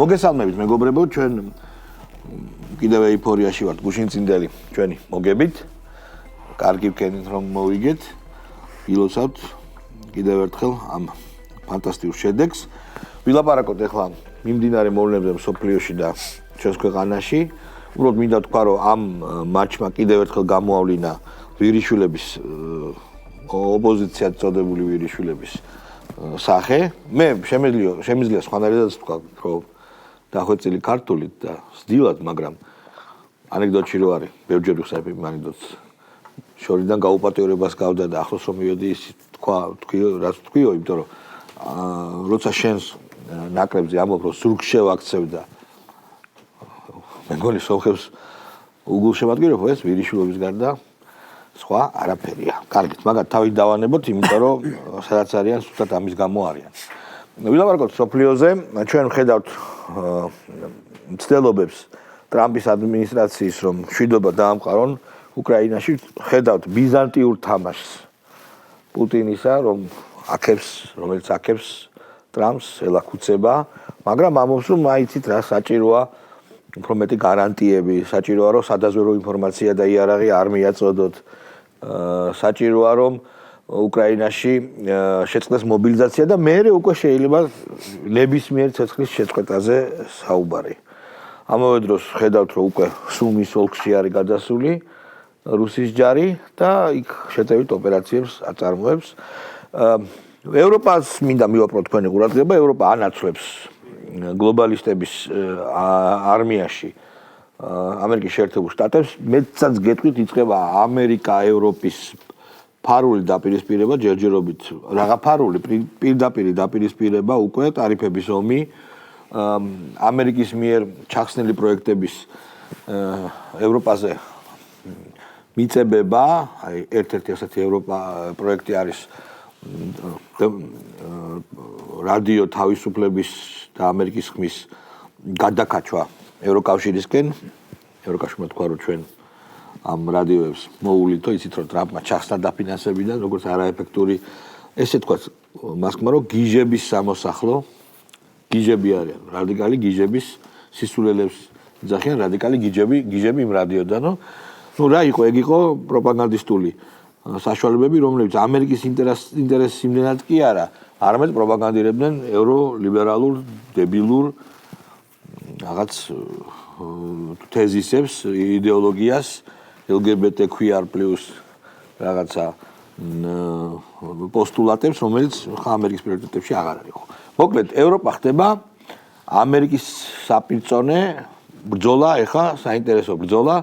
მოგესალმებით მეგობრებო, ჩვენ კიდევ ეიფორიაში ვართ, გუშინ წინდელი ჩვენი მოგებით. კარგი ვქენით რომ მოვიგეთ. ილოცავთ კიდევ ერთხელ ამ ფანტასტიკურ შედეგს. ვილაპარაკოთ ახლა მიმდინარე მოვლენებზე მსოფლიოში და ჩვენს ქვეყანაში. უბრალოდ მინდა თქვა, რომ ამ მატჩმა კიდევ ერთხელ გამოავლინა ვირიშვილების ოპოზიციად წოდებული ვირიშვილების სახე. მე შემიძლია სხვანაირადაც თქვა, რომ დახვეწილი ქართულით და სდილად, მაგრამ ანეკდოტში რო არის, ბევრჯერ ვიხსენებ იმ ანეკდოტს. შორიდან გაუპატიურებას გავდა და ახლოს რომ მივედი ის რაც თქვიო, იმიტომ რომ როცა შენს ნაკრებზე ამბობ, რომ ზურგს შევაქცევ და მეგონი სოხებს უგულშემატკივრებო, ეს ვირიშვილობის გარდა სხვა არაფერია. კარგით, მაგათ თავით დავანებოთ, იმიტომ რომ სადაც არიან, სულაც ამის გამო არიან. ვილაპარაკოთ სოფლიოზე, ჩვენ ვხედავთ მცდელობებს ტრამპის ადმინისტრაციის, რომ მშვიდობა დაამყარონ უკრაინაში, ხედავთ ბიზანტიურ თამაშს პუტინისა, რომელიც აქებს ტრამპს, ელახუცება, მაგრამ ამბობს, რომ აიცით რა საჭიროა, უფრო მეტი გარანტიები, საჭიროა, რომ სადაზვერვო ინფორმაცია და იარაღი არ მიაწოდოთ, საჭიროა, რომ უკრაინაში შეწყდეს მობილიზაცია და მერე უკვე შეიძლება ნებისმიერ ცეცხლის შეწყვეტაზე საუბარი. ამავე დროს ხედავთ, რომ უკვე სუმის ოლქში არის გადასული რუსის ჯარი და იქ შეტევით ოპერაციებს აწარმოებს. ევროპას მინდა მივაპყრო თქვენი ყურადღება, ევროპა ანაცვლებს გლობალისტების არმიაში ამერიკის შეერთებულ შტატებს. მეცაც გეტყვით, იწყება ამერიკა ევროპის ფარული დაპირისპირება, ჯერჯერობით რაღა ფარული პირდაპირ დაპირისპირება უკვე ტარიფების ომი ამერიკის მიერ ჩახსნილი პროექტების ევროპაზე მიწებება, აი ერთ-ერთი ასეთი ევროპა პროექტი არის რადიო თავისუფლების და ამერიკის ხმის გადაკაჩვა ევროკავშირისკენ. ევროკავშირმა თქვა, რომ ჩვენ ამ რადიოებს მოუვლითო, იცით რომ ტრამპმა ჩახსნა დაფინანსებიდან, როგორც არაეფექტური, ესე თქვა მასკმა, რომ გიჟების სამოსახლო, გიჟები არიან, რადიკალი გიჟების სისულელებს ძახიან რადიკალი გიჟები იმ რადიოდანო. ნუ რა იყო, ეგ იყო პროპაგანდისტული საშუალებები, რომლებიც ამერიკის ინტერესის იმდენად კი არა, არამედ პროპაგანდირებდნენ ევროლიბერალურ, დებილურ რაღაც თეზისებს, იდეოლოგიას, LGBTQIR+ რაღაცა პოსტულატებს, რომელიც ამერიკის პრიორიტეტებში აღარ არის. მოკლედ, ევროპა ხდება ამერიკის საპირწონე ბრძოლა, ეხლა საინტერესო ბრძოლა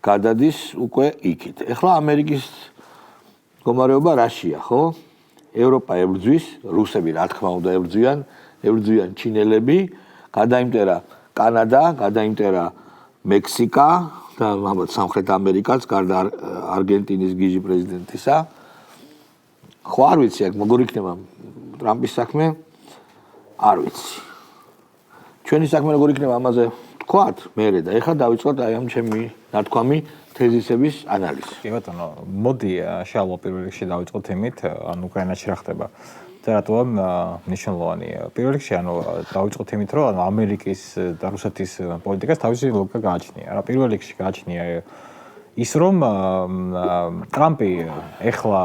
გადადის უკვე იქით. ეხლა ამერიკის მდგომარეობა რაშია, ხო? ევროპა ებრძვის, რუსები რა თქმა უნდა ებრძვიან ჩინელები, გადაიმტერა კანადა, გადაიმტერა მექსიკა და ალბათ სამხრეთ ამერიკაც, გარდა არგენტინის გიჟი პრეზიდენტისა. ხო არ ვიცი, აქ როგორ იქნება ტრამპის საქმე? არ ვიცი. ჩვენი საქმე როგორ იქნება ამაზე თქვათ მერე და ეხლა დავიწყოთ აი ამ ჩემი ნათქვამი თეზისების ანალიზი. კი ბატონო, მოდი შალვა პირველ რიგში დავიწყოთ იმით, ანუ უკრაინაში რა ხდება. და რატომ მნიშვნელოვანია. პირველ რიგში ანუ დავიწყოთ იმით, რომ ამერიკის და რუსეთის პოლიტიკას თავისი ლოგიკა გააჩნია. რა პირველ რიგში გააჩნია ის, რომ ტრამპი ეხლა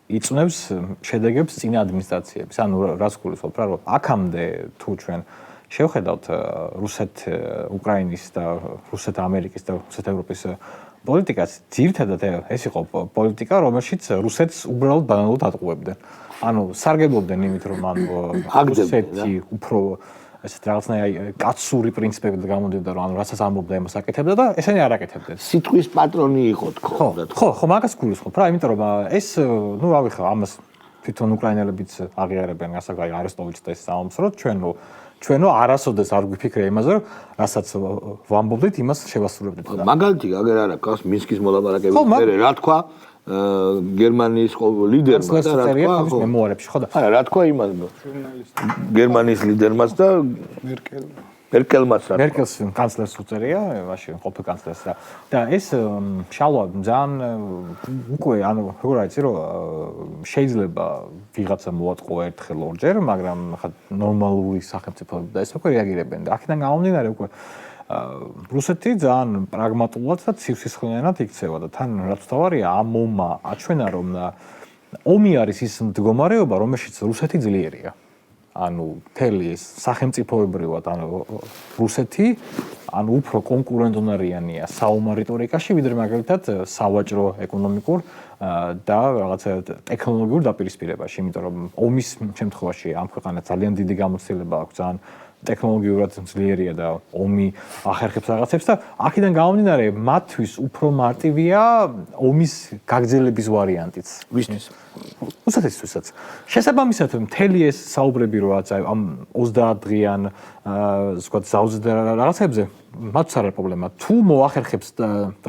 იწვნევს შედეგებს წინა ადმინისტრაციების. ანუ რას გულისხმობ, რომ აქამდე თუ ჩვენ შევხედავთ რუსეთ-უკრაინის და რუსეთ-ამერიკის და რუსეთ-ევროპის პოლიტიკას, ძირითადად ეს იყო პოლიტიკა, რომელშიც რუსეთს უბრალოდ ბანალურად ატყუებდნენ. ანუ სარგებლობდნენ იმით, რომ რუსეთი უფრო ესეთ რაღაცნაირი კაცური პრინციპებით გამოდიოდა, რომ ანუ რასაც ამბობდა, იმას აკეთებდა და ესენი არ აკეთებდნენ. სიტყვის პატრონი იყო თქო. ხო, მაგას გულისხმობ რა, იმიტომ რომ ეს, ნუ რა ვიხარ, ამას თვითონ უკრაინელებიც აღიარებენ, გასაგაი არესტოვიჩს და ეს საომსროთ, ჩვენო არასოდეს არ გვიფიქრე იმაზე, რომ რასაც ვამბობდით, იმას შევასრულებდით. მაგალითი აგერ არა გავს მინსკის მოლაპარაკებების მერე რა თქვა გერმანიის ლიდერმა და რა თქვა მემუარებში, ხო და არა რა თქვა იმას გერმანიის ლიდერმაც და მერკელმაც რა. მერკელს კანცლერს უწერია, მაშინ ყოფილ კანცლერს და ეს შალვა ძალიან უკვე ანუ როგორ არის რომ შეიძლება ვიღაცა მოატყუა ერთხელ ორჯერ, მაგრამ ხა ნორმალური სახელმწიფოები და ეს უკვე რეაგირებენ და აქედან გამომდინარე უკვე რუსეთი ძალიან პრაგმატულად და ცივსისხლიანად იქცევა და თან რაც თავარია ამ ომმა აჩვენა რომ ომი არის ის მდგომარეობა რომელშიც რუსეთი ძლიერია ანუ მთელი ეს სახელმწიფოებრივად ანუ რუსეთი ანუ უფრო კონკურენტუნარიანია საომარ რიტორიკაში ვიდრე მაგალითად სავაჭრო ეკონომიკურ და რაღაცა ტექნოლოგიურ დაპირისპირებაში იმიტომ რომ ომის შემთხვევაში ამ ქვეყანას ძალიან დიდი გამოცდილება აქვს ძალიან ტექნოლოგიურად ძლიერია და ომი ახერხებს რაღაცებს და აქედან გამომდინარე მათთვის უფრო მარტივია ომის გაგრძელების ვარიანტიც. ვისთვის? რუსეთისთვისაც. შესაბამისად მთელი ეს საუბრები როაც ამ 30 დღიან სხვა ზავზე და რაღაცებზე მათთვის არ არის პრობლემა. თუ მოახერხებს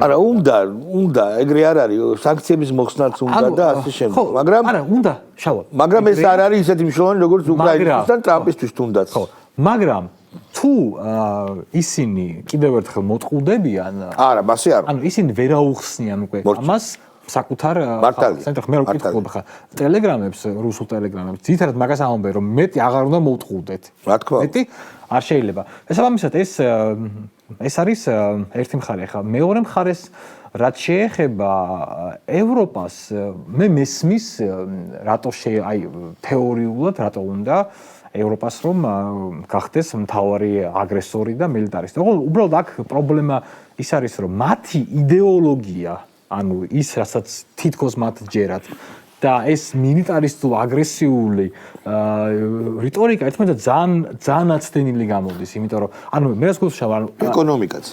არა, უნდა, ეგრე არ არის, სანქციების მოხსნაც უნდა და ასე შემდეგ. მაგრამ არა, უნდა, შალვა. მაგრამ ეს არ არის ისეთი მნიშვნელოვანი როგორც უკრაინისთან ტრამპისთვის თუნდაც. ხო. მაგრამ თუ ისინი კიდევ ერთხელ მოტყუდებიან არა, მასე არ. ანუ ისინი ვერაუხსნიან უკვე ამას საკუთარ მართალია. მე რო ვკითხულობ ხა ტელეგრამებს, რუსულ ტელეგრამებს, ძირითადად მაგას ამბობენ რომ მეტი აღარ უნდა მოვტყუდეთ. რა თქმა უნდა. მეტი არ შეიძლება. შესაბამისად ეს არის ერთი მხარე ხა. მეორე მხარეს რაც შეეხება ევროპას, მე მესმის რატო აი თეორიულად რატო უნდა ევროპას რომ გახდეს მთავარი აგრესორი და მილიტარისტი. უბრალოდ აქ პრობლემა ის არის რომ მათი იდეოლოგია, ანუ ის რასაც თითქოს მათ ჯერათ და ეს მილიტარისტულ აგრესიული რიტორიკა ერთმანეთს ძალიან აცდენილი გამოდის, იმიტომ რომ ანუ მე რაც გულშავა ანუ ეკონომიკაც,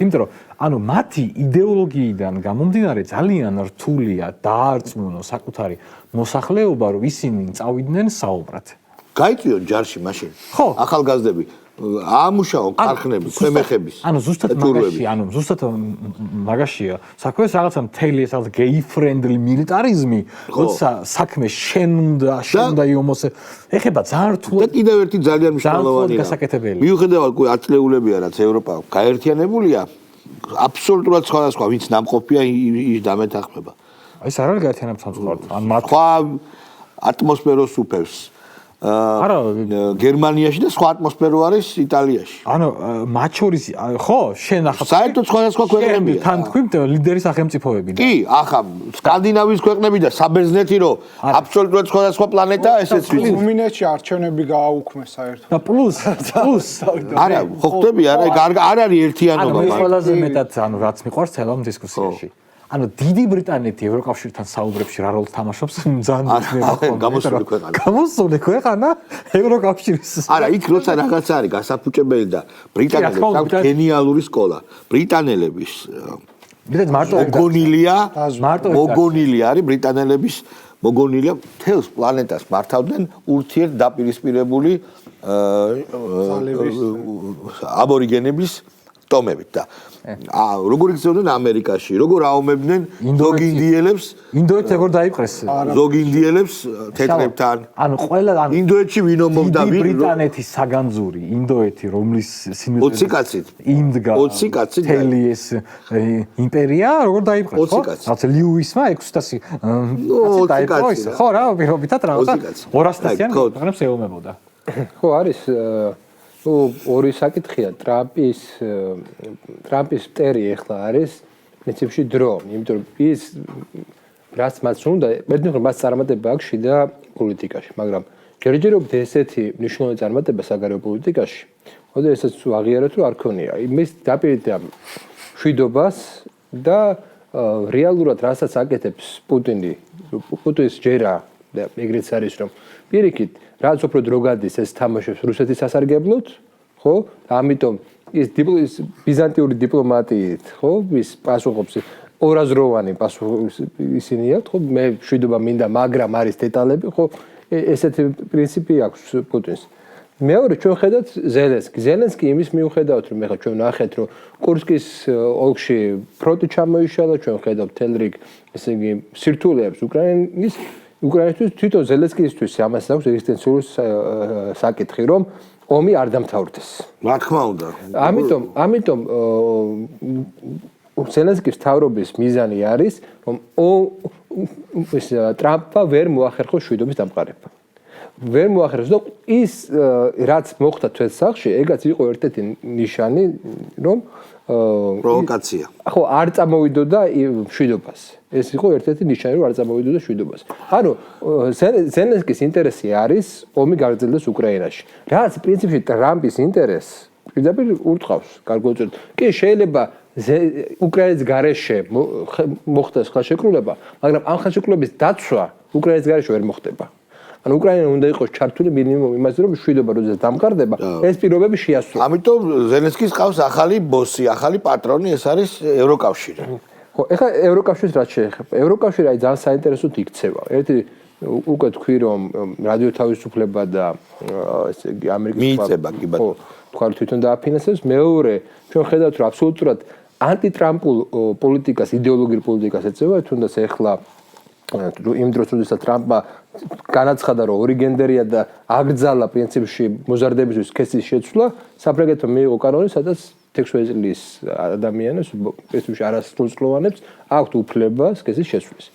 იმიტომ რომ ანუ მათი იდეოლოგიიდან გამომდინარე ძალიან რთულია დაარწმუნოს საკუთარი მოსახლეობა რომ ისინი წავიდნენ საუბრად. გაიწვიონ ჯარში მაშინ. ხო. ახალგაზრდები აამუშაონ ქარხნები, ქვემეხების. ანუ ზუსტად მაგაშია. საქმეს რაღაცა მთელი ეს რაღაც gay friendly militarism, როცა საქმე შენ უნდა იომოს. ეხება ძალიან რთულად. და კიდევ ერთი ძალიან მნიშვნელოვანი გასაკეთებელი. მიუხედავად უკვე ათწლეულებია რაც ევროპა გაერთიანებულია, აბსოლუტურად სხვადასხვა ვინც ნამყოფია ის დამეთანხმება. ეს არ არის გაერთიანება სამწუხაროდ. ან მათ სხვა ატმოსფეროს უფევს. არა გერმანიაში და სხვა ატმოსფერო არის იტალიაში. ანუ მათ შორის ხო შენ ახლა საერთოდ სხვადასხვა ქვეყნებია. თან თქვი ლიდერი სახელმწიფოები და კი, ახლა სკანდინავიის ქვეყნები და საბერძნეთი რო აბსოლუტურად სხვადასხვა პლანეტაა ესეც ვიცი. რუმინეთში არჩევნები გააუქმეს საერთოდ. და პლუს არა, ხო ხტები, არ არის ერთიანობა. ანუ ყველაზე მეტად ანუ რაც მიყვარს ცელამ დისკუსიაში. ანუ დიდი ბრიტანეთი ევროკავშირთან საუბრებში რა როლს თამაშობს ძალიან მნიშვნელოვანი ხომ გამოსული ქვეყანა. გამოსული ქვეყანა ევროკავშირის. არა, იქ როცა რაღაც არის გასაფუჭებელი და ბრიტანელებს აქვს გენიალური სკოლა. ბრიტანელების მოგონილია არის ბრიტანელების მოგონილია მთელს პლანეტას მართავდნენ ურთიერთდაპირისპირებული აბორიგენების ტომებით და როგორ იქცეოდნენ ამერიკაში, როგორ აომებდნენ ზოგინდიელებს, ინდოეთს როგორ დაიპყრეს? ზოგინდიელებს თეთრებთან. ანუ ყველა ანუ ინდოეთში ვინ ომობდა ვინ? ბრიტანეთის საგანძური, ინდოეთი, რომლის სიმეტრია 20 კაცით. იმდგა 20 კაცით. თელი ეს იმპერია როგორ დაიპყრეს, ხო? 20 კაცით. რაც ლიუისმა 600 კაცით დაიპყრო ის, ხო რა, პირობითად რაღაცა 200-იანი ქვეყნებს ეომებოდა. ხო არის ორი საკითხია ტრამპის მტერი ახლა არის პრინციპში დრო, იმიტომ რომ ის რაც მას უნდა, მეტყვი რომ მას წარმატება აქვს შიდა პოლიტიკაში, მაგრამ ჯერჯერობით ესეთი მნიშვნელოვანი წარმატება საგარეო პოლიტიკაში, ხოდა ესაც აღიარეთ რომ არ ქონია. იმის დაპირდა მშვიდობას და რეალურად რასაც აკეთებს პუტინის ჯერა და ეგრეც არის რომ პირიქით რაც უფრო დრო გადის ეს თამაშობს რუსეთის სასარგებლოდ, ხო? ამიტომ ის ბიზანტიური დიპლომატიით, ხო? ის პასუხობს ორაზროვანი პასუხი ისინი აქვს, ხო? მე მშვიდობა მინდა, მაგრამ არის დეტალები, ხო? ესეთი პრინციპი აქვს პუტინს. მეორე ჩვენ ხედავთ ზელენსკი იმის მიუხედავად რომ ეხლა ჩვენ ნახეთ რომ კურსკის ოლქში ფრონტი ჩამოიშალა, ჩვენ ხედავთ თელ რიგ ესე იგი სირთულეებს უკრაინის უკრაინისთვის თვითონ ზელენსკისთვის ამას აქვს ეგზისტენციური საკითხი, რომ ომი არ დამთავრდეს. რა თქმა უნდა. ამიტომ ზელენსკის თავრობის მიზანი არის, რომ ტრამპმა ვერ მოახერხოს მშვიდობის დამყარება. ვერ მოახერხოს და ის რაც მოხდა თვეცსახში, ეგაც იყო ერთ-ერთი ნიშანი, რომ პროვოკაცია. ხო, არ წამოვიდოდა მშვიდობას. ეს იყო ერთ-ერთი ნიშანი, რომ არ წამოვიდოდა მშვიდობას. ანუ ზელენსკის ინტერესი არის ომი გაგრძელდეს უკრაინაში. რაც პრინციპში ტრამპის ინტერესს პირდაპირ ურტყავს, გარკვეულწილად. კი, შეიძლება უკრაინის გარეშე მოხდეს ხელშეკრულება, მაგრამ ამ ხელშეკრულების დაცვა უკრაინის გარეშე ვერ მოხდება. ანუ უკრაინა უნდა იყოს ჩართული მინიმუმ იმაზე, რომ მშვიდობა როდესაც დამყარდება, ეს პირობები შეასრულოს. ამიტომ ზელენსკის ყავს ახალი ბოსი, ახალი პატრონი, ეს არის ევროკავშირი. ხო, ეხლა ევროკავშირს რაც შეეხება, ევროკავშირი აი ძალიან საინტერესოდ იქცევა. ერთი უკვე თქვი, რომ რადიო თავისუფლება და ესე იგი ამერიკის მიიწება კი ბატონო. ხო, თქვა რომ თვითონ დააფინანსებს. მეორე, ჩვენ ხედავთ, რომ აბსოლუტურად ანტიტრამპულ პოლიტიკას, იდეოლოგიურ პოლიტიკას ეწევა, თუნდაც ეხლა იმ დროს, როდესაც ტრამპმა განაცხადა, რომ ორიგენდერია და აკრძალა პრინციპში მოზარდებისთვის სქესის შეცვლა, საფრანგეთმა მიიღო კანონი, სადაც 16 წლის ადამიანებს, პრინციპში არასრულწლოვანებს აქვთ უფლება სქესის შეცვლის.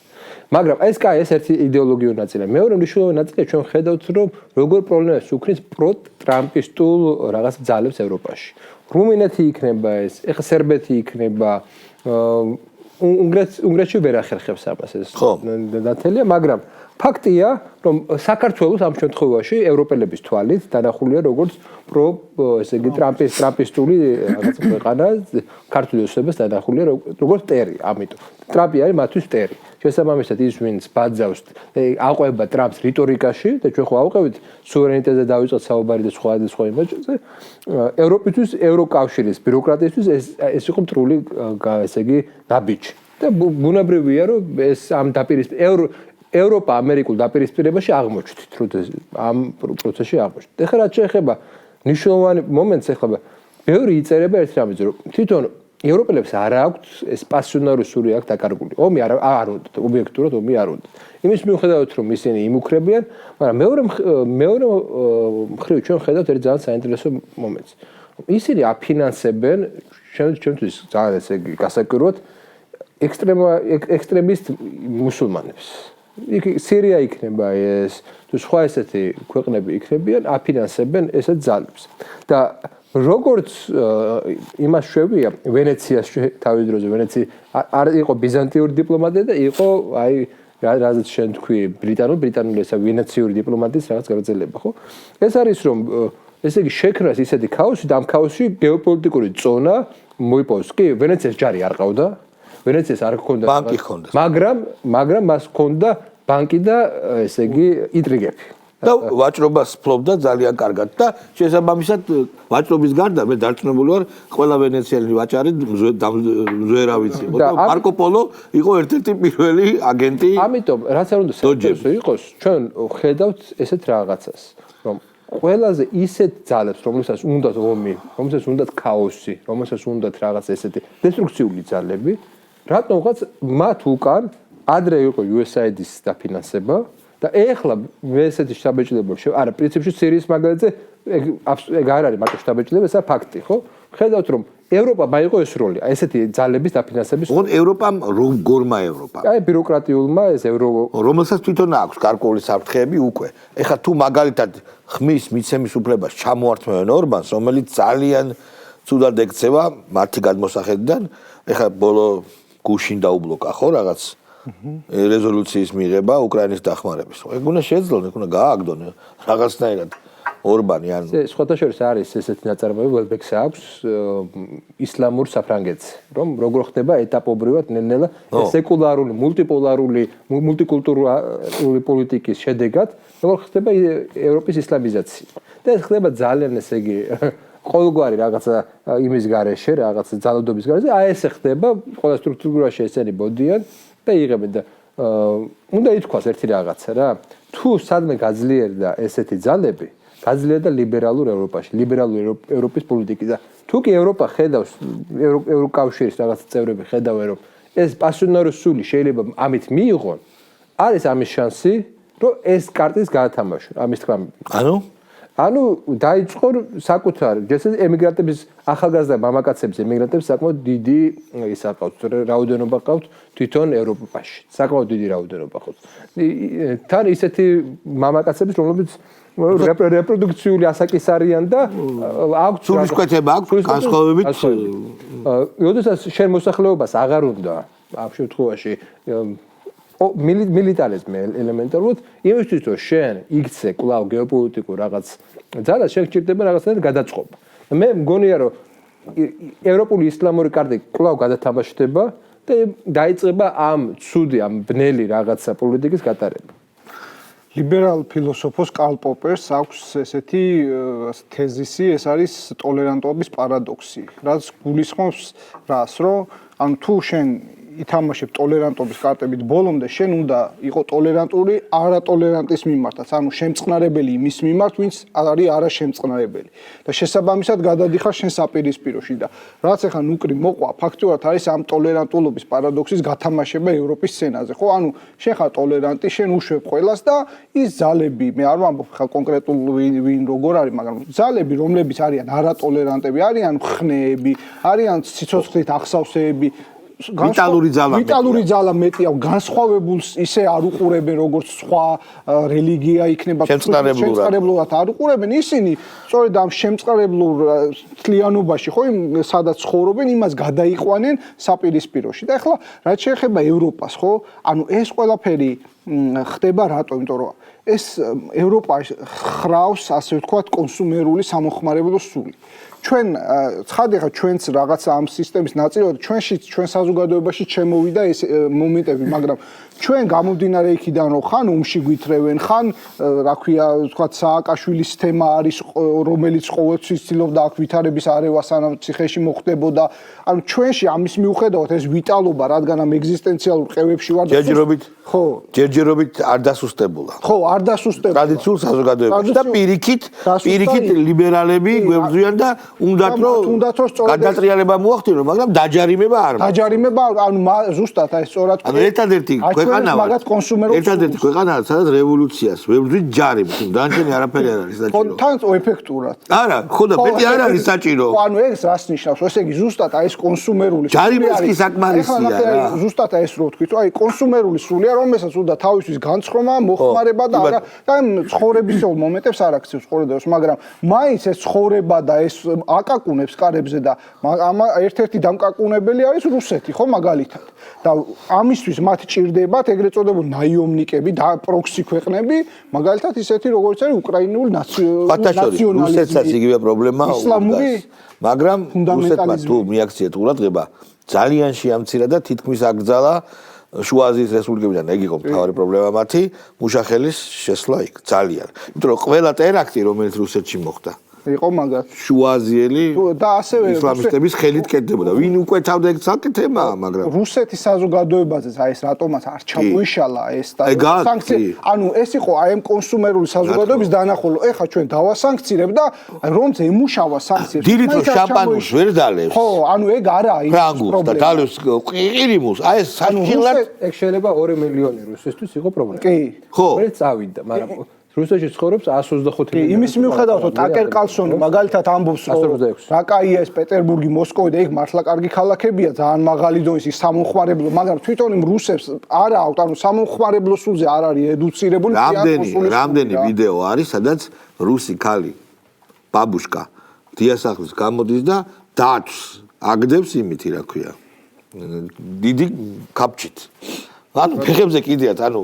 მაგრამ ეს ერთი იდეოლოგიური ნაწილია. მეორე მნიშვნელოვანი ნაწილია, ჩვენ ხედავთ, რომ როგორ პრობლემებს უქმნის პრო-ტრამპისტულ რაღაც ძალებს ევროპაში. რუმინეთი იქნება ეს, ეხლა სერბეთი იქნება, უნგრეთში ვერ ახერხებს ამას ეს დათელია, მაგრამ ფაქტია, რომ საქართველოს ამ შემთხვევაში ევროპელების თვალით დანახულია როგორც ესე იგი ტრამპისტული რაღაც ქვეყანა, ქართული ოცნებას დანახულია როგორც ტერი, ამიტომ ტრამპი არის მათთვის ტერი. შესაბამისად ის ვინც ბაძავს აყვება ტრამპს რიტორიკაში და ჩვენ ხო ავყევით სუვერენიტეტზე დავიწყოთ საუბარი და სხვა იმაჯზე, ევროპისთვის, ევროკავშირის ბიუროკრატიისთვის ეს იყო მტრული ესე იგი ნაბიჯი. და ბუნებრივია, რომ ეს ამ ევროპა ამერიკულ დაპირისპირებაში აღმოჩნდით, ამ პროცესში აღმოჩნდით. ეხლა რაც შეეხება მნიშვნელოვანი მომენტს, ეხლა ბევრი იწერება ერთ რამეზე, რომ თვითონ ევროპელებს არ აქვთ ეს პასიონარული აქ დაკარგული. ომი არ უნდათ, ობიექტურად ომი არ უნდათ. იმის მიუხედავად, რომ ისინი იმუქრებიან, მაგრამ მეორე მხრივ ჩვენ ხედავთ ერთ ძალიან საინტერესო მომენტს. ისინი აფინანსებენ ჩემთვის ძალიან ესე იგი გასაკვირვად ექსტრემისტ მუსულმანებს. სირია იქნება ეს, თუ სხვა ესეთი ქვეყნები იქნებიან, აფინანსებენ ესეთ ძალებს. და როგორც იმას შვებია, ვენეციაში თავის დროზე ვენეცი არ იყო ბიზანტიური დიპლომატია და იყო აი რაზეც შენ თქვი ბრიტანული ესა ვენეციური დიპლომატიის რაღაც გაგრძელება, ხო? ეს არის რომ ესე იგი შექმნას ისეთი ქაოსი და ამ ქაოსში გეოპოლიტიკური ზონა მოიპოვოს. კი, ვენეციას ჯარი არ ყავდა. ვენეციას არ ჰქონდა ბანკი ჰქონდა. მაგრამ მას ჰქონდა ბანკი და ესე იგი ინტრიგები. და ვაჭრობას ფლობდა ძალიან კარგად და შესაბამისად ვაჭრობის გარდა მე დარწმუნებული ვარ, ყველა ვენეციელი ვაჭარი მზვერავიც იყო და მარკო პოლო იყო ერთ-ერთი პირველი აგენტი. ამიტომ რაც არ უნდა საერთოდ იყოს, ჩვენ ხედავთ ესეთ რაღაცას, რომ ყველაზე ისეთ ძალებს, რომელსაც უნდათ ომი, რომელსაც უნდათ ქაოსი, რომელსაც უნდათ რაღაც ესეთი დესტრუქციული ძალები, რატომღაც მათ უკან ადრე იყო USAID-ის დაფინანსება და ეხლა ესეთი შტაბეჭდილება არა პრინციპში სირიის მაგალითზე ეგ არ არის მარტო შტაბეჭდილება, ესა ფაქტი, ხო? ხედავთ რომ ევროპა მაიღო ეს როლი, ესეთი ძალების დაფინანსების. ოღონდ ევროპამ როგორმა ევროპამ? აი ბიუროკრატიულმა ეს რომელსაც თვითონ აქვს გარკვეული საფრთხეები უკვე. ეხლა თუ მაგალითად ხმის მიცემის უფლებას ჩამოართმევენ ორბანს, რომელიც ძალიან ცუდად ექცევა მათი გადმოსახედიდან, ეხლა ბოლო გუშინ დაუბლოკა ხო რაღაც რეზოლუციის მიღება უკრაინის დახმარების. ეგ უნდა შეძლონ, ეგ უნდა გააგდონ რაღაცნაირად ორბანი ან სხვათა შორის არის ესეთი ნაწარმოები, ველბექს აქვს ისლამურ საფრანგეთს, რომ როგორ ხდება ეტაპობრივად ნელ-ნელა სეკულარული, მულტიპოლარული, მულტიკულტურული პოლიტიკის შედეგად, როგორ ხდება ევროპის ისლამიზაცია. და ეს ხდება ძალიან ესე იგი ყოველგვარი რაღაცა იმის გარეშე, რაღაცა ძალადობის გარეშე, აი ესე ხდება, ყველა სტრუქტურაში ესენი ბოდიან და იღებენ და უნდა ითქვას ერთი რაღაცა რა, თუ სადმე გაძლიერდა ესეთი ძალები, გაძლიერდა ლიბერალურ ევროპაში, ლიბერალური ევროპის პოლიტიკი და თუ კი ევროპა ხედავს ევროკავშირის რაღაც წევრები ხედავენ რომ ეს პასიონარული სული შეიძლება ამით მიიღონ, არის ამის შანსი რომ ეს კარტის გაათამაშონ. ამის თქმა ანუ დაიწყო საკუთარი ჯერ ემიგრანტების ახალგაზრდა მამაკაცების ემიგრანტებს საკმაოდ დიდი ისა ყავთ რაოდენობა ყავთ თვითონ ევროპაში საკმაოდ დიდი რაოდენობა ყავთ თან ისეთი მამაკაცების რომლებიც რეპროდუქციული ასაკის არიან და აქვს სულისკვეთება აქვს განსხვავებით როდესაც შენ მოსახლეობას აღარ უნდა ამ შემთხვევაში militarisme ელემენტარულად იმისთვის რომ შენ იქცე კვლავ გეოპოლიტიკურ რაღაც ძალას შენ გჭირდება რაღაცნაირად გადაწყობა. მე მგონია რომ ევროპული ისლამური კარტი კვლავ გადათამაშდება და დაიწყება ამ ცუდი ამ ბნელი რაღაცა პოლიტიკის გატარება. ლიბერალ ფილოსოფოს კარლ პოპერს აქვს ესეთი თეზისი, ეს არის ტოლერანტობის პარადოქსი. რაც გულისხმობს რას, რომ ანუ თუ შენ ითამაშებ ტოლერანტობის კარტებით ბოლომდე, შენ უნდა იყო ტოლერანტული არატოლერანტის მიმართაც, ანუ შემწყნარებელი იმის მიმართ, ვინც არის არაშემწყნარებელი. და შესაბამისად გადადიხარ შენ საპირისპიროში და რაც ახლა ნუკრი მოყვა, ფაქტურად არის ამ ტოლერანტულობის პარადოქსის გათამაშება ევროპის სცენაზე. ხო, ანუ შენ ხარ ტოლერანტი, შენ უშვებ ყველას და ის ძალები, მე არ ვამბობ ხა კონკრეტულ ვინ როგორ არის, მაგრამ ძალები, რომლებიც არიან არატოლერანტები, არიან ხნეები, არიან სიცოცხლით ახსავსეები ვიტალური ძალა მეტია, განსხვავებულს ისე არ უყურებენ როგორც სხვა რელიგია იქნება შემწყნარებლად არ უყურებენ ისინი სწორედ ამ შემწყნარებლურ თლიანობაში ხო იმ სადაც ცხოვრობენ იმას გადაიყვანენ საპირისპიროში და ახლა რაც შეეხება ევროპას ხო ანუ ეს ყველაფერი ხდება რატო იმიტომ რომ ეს ევროპა ხრავს ასე ვთქვათ კონსუმერული სამოხმარებლო სული ჩვენ ცხადია ჩვენც რაღაცა ამ სისტემის ნაწილი ჩვენშიც ჩვენ საზოგადოებაში შემოვიდა ეს მომენტები მაგრამ ჩვენ გამომდინარე იქიდან რომ ხან ომში გვითრევენ ხან რა ქვია ვთქვათ სააკაშვილის თემა არის რომელიც ყოველთვის ცდილობდა აქ ვითარების არევა სანამ ციხეში მოხდებოდა ანუ ჩვენში ამის მიუხედავად ეს ვიტალობა რადგან ამ ეგზისტენციალურ ყევებში ვარ ჯერჯერობით არ დასუსტებულა ხო არ დასუსტებულა ტრადიციულ საზოგადოებაში და პირიქით ლიბერალები გვებრძვიან და უნდათ რომ გადატრიალება მოახდინონ მაგრამ დაჯარიმება არ დაჯარიმება ანუ ზუსტად აი სწორად ანუ ერთადერთი ერთადერთი ქვეყანაა სადაც რევოლუციას ვებრძვით ჯარიმს დანარჩენი არაფერი არ არის საჭირო თან ეფექტურად არა ხო და მეტი არ არის საჭირო ანუ ეს რას ნიშნავს ესე იგი ზუსტად აი ეს კონსუმერული ჯარიმის კი საკმარისია რა ზუსტად აი ეს რო ვთქვით აი კონსუმერული სულია რომელსაც უნდა თავისთვის განცხრომა მოხმარება და არა და ცხოვრებისეულ მომენტებს არ აქცევს ყურადღებას მაგრამ მაინც ეს ცხოვრება და ეს აკაკუნებს კარებზე და ერთ-ერთი დამკაკუნებელი არის რუსეთი ხო მაგალითად და ამისთვის მათ ჭირდებათ ეგრეთ წოდებული ნაიომნიკები და პროქსი ქვეყნები მაგალითად ისეთი როგორც არის უკრაინული ნაციონალიზმი რუსეთსაც იგივე პრობლემა ისლამური მაგრამ რუსეთმა თუ მიაქციეთ ყურადღება ძალიან შეამცირა და თითქმის აკრძალა შუა აზიის რესპუბლიკებიდან ეგ იყო მთავარი პრობლემა მათი მუშახელის შესვლა იქ ძალიან იმიტომ რომ ყველა ტერაქტი რომელიც რუსეთში მოხდა იყო მაგათ შუაზიელი და ასევე ისლამისტების ხელით კეთდებოდა ვინ უკვეთავდა ეგ საკ თემაა მაგრამ რუსეთის საზოგადოებაზე აი ეს რატომაც არ ჩამოიშალა ეს და სანქცია ანუ ეს იყო აი ამ კონსუმერული საზოგადოების დანახულო ეხა ჩვენ დავასანქცირებ და რომც ემუშავა სანქციებს დილით რომ შამპანურს ვერ დალევს ხო ანუ ეგ არაა ის პრანგულს და დალევს ყირიმულს აი ეს საჭილად ეგ შეიძლება 2 მილიონი რუსისთვის იყო პრობლემა კი ხო რომელიც წავიდა მაგრამ რუსეთში ცხოვრობს 125 მილიონი. იმის მიუხედავად რომ ტაკერ კალსონი მაგალითად ამბობს რომ რაკაია ეს პეტერბურგი, მოსკოვი და ეგ მართლა კარგი ქალაქებია, ძალიან მაღალი დონის ის სამომხმარებლო, მაგრამ თვითონ იმ რუსებს არა აქვთ, ანუ სამომხმარებლო სულზე არ არის ედუცირებული რამდენი ვიდეო არის, სადაც რუსი ქალი ბაბუშკა დიასახლის გამოდის და დათვს აგდებს იმითი, რა ქვია. დიდი კაპჩით. ანუ ფეხებზე კიდეაც, ანუ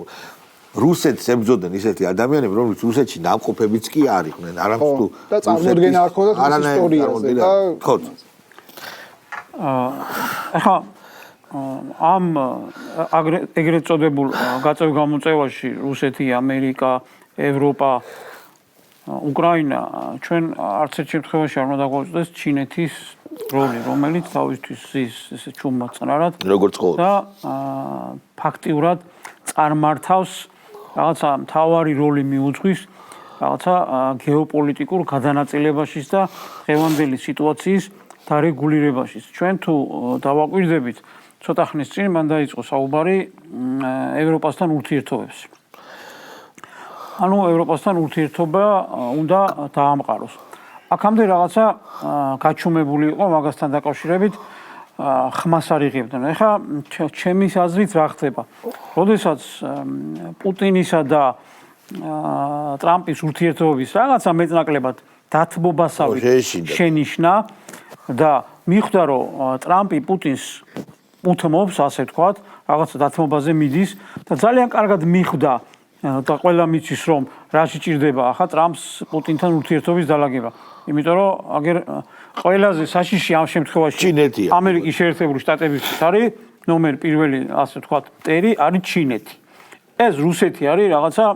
რუსეთს ებრძოდნენ ისეთი ადამიანები, რომლებიც რუსეთში ნამყოფებიც კი არ იყვნენ, არამედ თუ და წარმოდგენა არ ქონდათ ისტორიაზე და ხო. ახლა ამ ეგრეთ წოდებულ გაწევ-გამოწევაში რუსეთი, ამერიკა, ევროპა, უკრაინა ჩვენ არც ერთ შემთხვევაში არ უნდა დაგვაწყვეტს ჩინეთის როლი, რომელიც თავისთვის ის ესე ჩუმბაწნარად როგორც ყოველთვის და ფაქტიურად წარმართავს რაღაცა მთავარი როლი მიუძღვის რაღაცა გეოპოლიტიკურ გადანაწილებაშიც და დღევანდელი სიტუაციის დარეგულირებაშიც. ჩვენ თუ დავაკვირდებით, ცოტა ხნის წინ მან დაიწყო საუბარი ევროპასთან ურთიერთობებზე. ანუ ევროპასთან ურთიერთობა უნდა დაამყაროს. აქამდე რაღაცა გაჩუმებული იყო მაგასთან დაკავშირებით ხმას არ იღებდნენ. ეხლა ჩემი აზრით რა ხდება? როდესაც პუტინისა და ტრამპის ურთიერთობის რაღაცა მეტნაკლებად დათბობასავით შენიშნა და მიხვდა რომ ტრამპი პუტინს უთმობს, ასე ვთქვათ, რაღაცა დათმობაზე მიდის და ძალიან კარგად მიხვდა და ყველა მიცის რომ რა შეჭირდება ახლა ტრამპს პუტინთან ურთიერთობის დალაგება. იმიტომ რომ აგერ ყველაზე საშიში ამ შემთხვევაში ამერიკის შეერთებული შტატებისთვის არის ნომერ პირველი, ასე ვთქვათ, მტერი არის ჩინეთი. ეს რუსეთი არის რაღაცა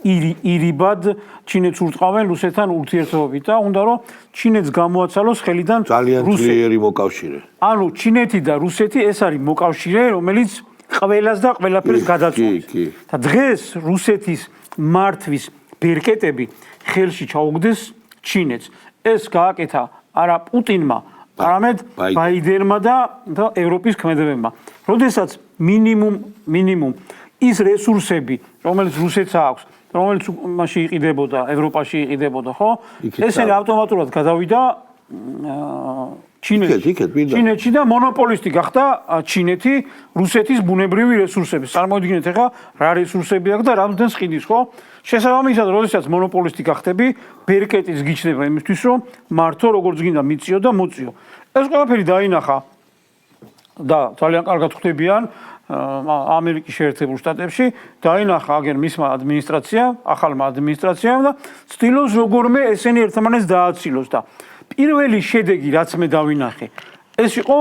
ირიბად ჩინეთს ურტყავენ რუსეთთან ურთიერთობით და უნდა რომ ჩინეთს გამოაცალოს ხელიდან ძალიან ძლიერი მოკავშირე. ანუ ჩინეთი და რუსეთი ეს არის მოკავშირე, რომელიც ყველას და ყველაფერს გადაწყვეტს. და დღეს რუსეთის მართვის ბერკეტები ხელში ჩაუგდეს ჩინეთს. ეს გააკეთა არა პუტინმა, არამედ ბაიდენმა და ევროპის ქმედებებმა. როდესაც მინიმუმ ის რესურსები, რომელიც რუსეთს აქვს, რომელიც მასში იყიდებოდა, ევროპაში იყიდებოდა, ხო? ესენი ავტომატურად გადავიდა ჩინეთში და მონოპოლისტი გახდა ჩინეთი რუსეთის ბუნებრივი რესურსების. წარმოიდგინეთ ახლა რა რესურსები აქვს და რამდენს ყიდის, ხო? შესაბამისად, როდესაც მონოპოლისტი გახდები, ბერკეტიც გიჩნდება იმისთვის, რომ მართო როგორც გინდა მიწიო და მოწიო. ეს ყველაფერი დაინახა და ძალიან კარგად ხვდებიან ამერიკის შეერთებულ შტატებში, დაინახა აგერ მისმა ადმინისტრაციამ, ახალმა ადმინისტრაციამ და ცდილობს როგორმე ესენი ერთმანეთს დააცილოს და პირველი შედეგი რაც მე დავინახე, ეს იყო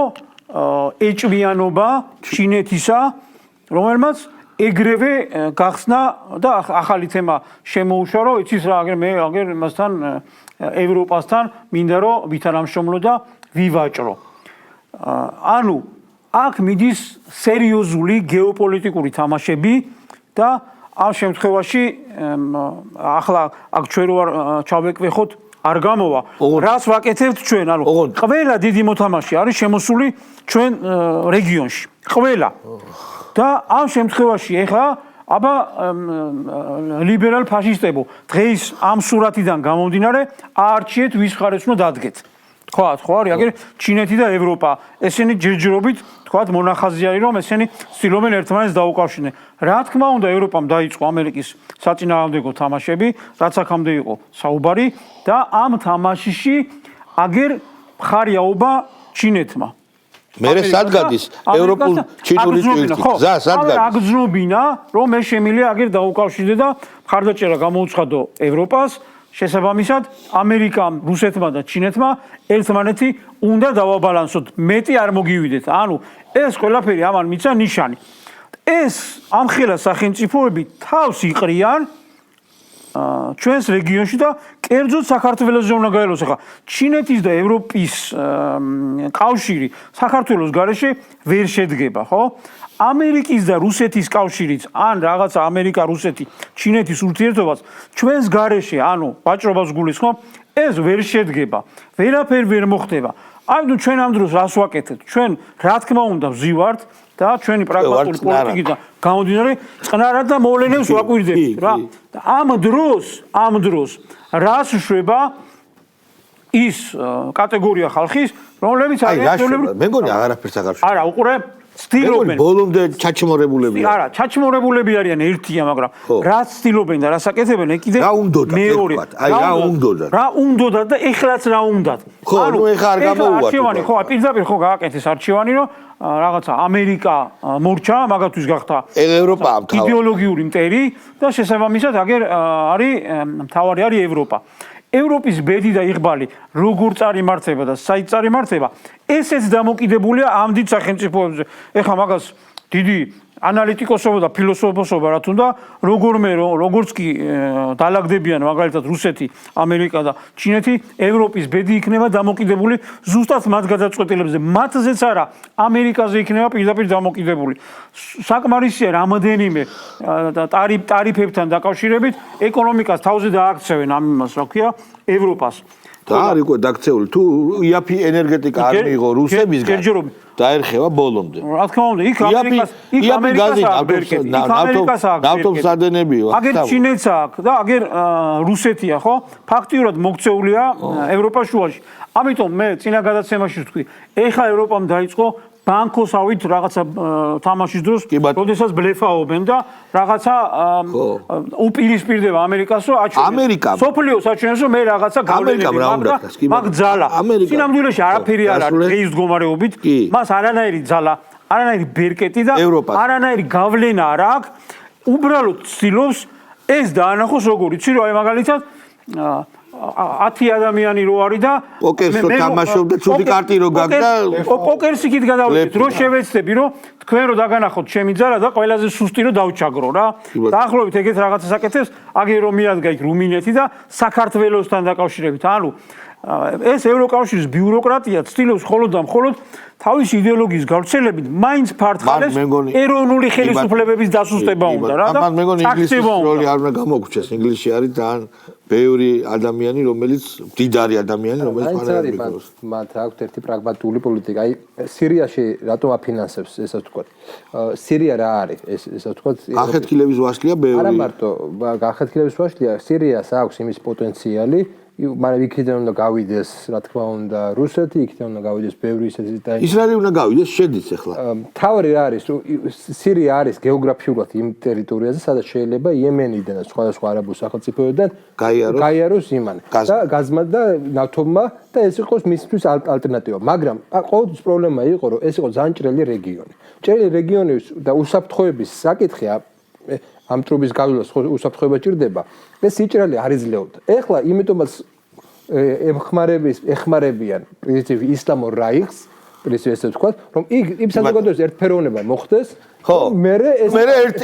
ეჭვიანობა ჩინეთისა, რომელმაც ეგრევე გახსნა და ახალი თემა შემოუშვა, რომ იცის რა, აგერ მასთან ევროპასთან მინდა რომ ვითანამშრომლო და ვივაჭრო. ანუ აქ მიდის სერიოზული გეოპოლიტიკური თამაშები და ამ შემთხვევაში ახლა აქ ჩვენ რო ჩავეკვეხოთ არ გამოვა. რას ვაკეთებთ ჩვენ? ანუ ყველა დიდი მოთამაშე არის შემოსული ჩვენ რეგიონში. ყველა. და ამ შემთხვევაში ეხლა აბა ლიბერალ ფაშისტებო დღეს ამ სურათიდან გამომდინარე აარჩიეთ ვის მხარეს უნდა დადგეთ. ხო არის აგერ ჩინეთი და ევროპა ესენი ჯერჯერობით თქვათ მონახაზი არის რომ ესენი ცდილობენ ერთმანეთს დაუკავშირდნენ. რა თქმა უნდა ევროპამ დაიწყო ამერიკის საწინააღმდეგო თამაშები, რაც აქამდე იყო საუბარი და ამ თამაშში აგერ მხარიაობა ჩინეთმა. მერე სად გადის ევროპულ ჩინური ტვირთი? გზა სად გადის? აგრძნობინა რომ მე შემიძლია აგერ დაუკავშირდე და მხარდაჭერა გამოუცხადო ევროპას. შესაბამისად ამერიკამ, რუსეთმა და ჩინეთმა ერთმანეთი უნდა დავაბალანსოთ. მეტი არ მოგივიდეთ. ანუ ეს ყველაფერი ამან მიცა ნიშანი. ეს ამხელა სახელმწიფოები თავს იყრიან ჩვენს რეგიონში და კერძოდ საქართველოს უნდა გაელოს. ახლა ჩინეთის და ევროპის კავშირი საქართველოს გარეშე ვერ შედგება, ხო? ამერიკის და რუსეთის კავშირიც ან რაღაცა ამერიკა, რუსეთი, ჩინეთის ურთიერთობას ჩვენს გარეშე, ანუ ვაჭრობას გულისხმობ, ეს ვერ შედგება. ვერაფერი ვერ მოხდება. ანუ ჩვენ ამ დროს რას ვაკეთებთ? ჩვენ რა თქმა უნდა ვზივართ და ჩვენი პრაგმატული პოლიტიკიდან გამომდინარე წყნარად და მოვლენებს ვაკვირდებთ რა. და ამ დროს რას შვება ის კატეგორია ხალხის, რომლებიც არის მე მგონი აღარაფერს აღარ შვება. არა, უყურე ცდილობენ ბოლომდე ჩაჩმორებულები არიან. არა, ჩაჩმორებულები არიან ერთია, მაგრამ რაც ცდილობენ და რას აკეთებენ, კიდე მეორე. რა უნდათ და ეხლაც რა უნდათ. ხო, ნუ ეხლა არ გამოვუვართ. არჩევანი, ხო, პირდაპირ ხო გააკეთეს არჩევანი, რომ რაღაცა ამერიკა მორჩა, მაგათთვის გახდა ევროპა მთავარი. იდეოლოგიური მტერი და შესაბამისად აგერ არის მთავარი არის ევროპა. ევროპის ბედი და იღბალი როგორ წარიმართება და საით წარიმართება, ესეც დამოკიდებულია ამ დიდ სახელმწიფოებზე. ეხლა მაგას დიდი ანალიტიკოსობა და ფილოსოფოსობა რა თუნდა, როგორც კი დალაგდებიან მაგალითად რუსეთი, ამერიკა და ჩინეთი, ევროპის ბედი იქნება დამოკიდებული ზუსტად მათ გადაწყვეტილებებზე. მათზეც არა, ამერიკაზე იქნება პირდაპირ დამოკიდებული. საკმარისია რამოდენიმე ტარიფებთან დაკავშირებით ეკონომიკას თავზე დააქცევენ ამ იმას, რა ქვია, ევროპას. და არ იყო დაქცეული თუ იაფი ენერგეტიკა არ მიიღო რუსებისგან დაერხევა ბოლომდე. რა თქმა უნდა, იქ ამერიკას ნავთობსადენებიო. აგერ ჩინეთს აქვს და აგერ რუსეთია, ხო? ფაქტიურად მოქცეულია ევროპას შუაში. ამიტომ მე წინა გადაცემაში ვთქვი, ეხლა ევროპამ დაიწყო ბანკოსავით რაღაცა თამაშის დროს, როდესაც ბლეფაობენ და რაღაცა უპირისპირდება ამერიკას, რომ ამერიკა სოფლიოს აჩვენებს, რომ მე რაღაცა გავლენები მაგ ძალა. სინამდვილეში არაფერი არ არის დღის მდგომარეობით, მას არანაირი ძალა, არანაირი ბერკეტი და არანაირი გავლენა არ აქვს. უბრალოდ ცდილობს ეს დაანახოს როგორ იცი, რომ აი მაგალითად 10 ადამიანი რო არის და პოკერს რო თამაშობ და ცუდი კარტი რო გაქვს და პოკერს იქით გადავიდეთ, რო შევეცდები, რომ თქვენ რო დაგანახოთ ჩემი ძალა და ყველაზე სუსტი რო დავჩაგრო რა. დაახლოებით ეგეთ რაღაცას აკეთებს, აგერ რომ მიადგა იქ რუმინეთი და საქართველოსთან დაკავშირებით. ანუ ეს ევროკავშირის ბიუროკრატია ცდილობს მხოლოდ და მხოლოდ თავის იდეოლოგიის გავრცელებით მაინც ფართხალებს ეროვნული ხელისუფლებების დასუსტება უნდა რა და ამან მეგონი ინგლისის როლი არ უნდა გამოგვჩეს. ინგლისში არის ძალიან ბევრი ადამიანი, რომელიც მდიდარი ადამიანი, რომელიც პანამერიკოს. მათ აქვს ერთი პრაგმატული პოლიტიკა. აი სირიაში რატო აფინანსებს ესე ვთქვათ. სირია რა არის? ესე ვთქვათ. გახეთქილების ვაშლია ბევრი. არა მარტო გახეთქილების ვაშლია, სირიას აქვს იმის პოტენციალი. მაგრამ იქიდან უნდა გავიდეს, რა თქმა უნდა, რუსეთი, იქიდან უნდა გავიდეს ბევრი ისეთი და ისრაელი უნდა გავიდეს, შედის ახლა. თავი რა არის, სირია არის გეოგრაფიულად იმ ტერიტორიაზე, სადაც შეიძლება იემენიდან და სხვადასხვა არაბულ სახელმწიფოებიდან გაიაროს იმან და გაზმა და ნავთობმა და ეს იყოს მისთვის ალტერნატივა. მაგრამ ყოველთვის პრობლემა იყო, რომ ეს იყო ძალიან ჭრელი რეგიონი. ჭრელი რეგიონი და უსაფრთხოების საკითხი ამ ტრუბის გავლენას უსაფრთხოება ჭირდება. ეს სიჭრელი არ იძლეოდა. ეხლა იმიტომაც ეხმარებიან პრინციპ ისლამურ რაიხს, პრინციპ ესე ვთქვათ, რომ იმ საზოგადოების ერთფეროვნება მოხდეს. ხო, მე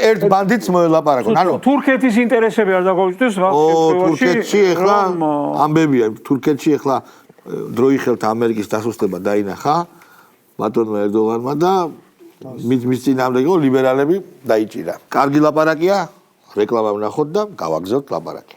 ერთ ბანდიტს მოელაპარაკონ. ანუ თურქეთის ინტერესები არ დაგვაუჭდეს რა შემთხვევაში. თურქეთში ეხლა ამბებია, თურქეთში ეხლა დროიხელთა ამერიკის დასუსტება დაინახა ბატონმა ერდოღანმა და მის წინააღმდეგ იყო ლიბერალები დაიჭირა. კარგი ლაპარაკია, რეკლამა ვნახოთ და გავაგზავნოთ ლაპარაკი.